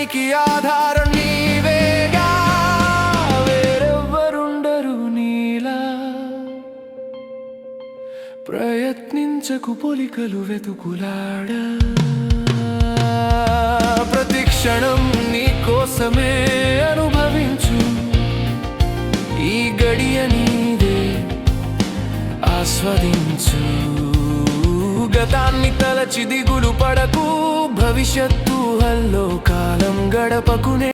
జీవితానికి ఆధారం నీవేగా, వేరెవ్వరుండరు నీలా. ప్రయత్నించకు పోలికలు వెతుకులాడ, ప్రతి క్షణం నీ కోసమే అనుభవించు. ఈ గడియ నీదే, ఆస్వాదించు. గతాన్ని తలచి దిగులు పడకు, భవిష్యత్తు హల్లో కాలం గడపకునే.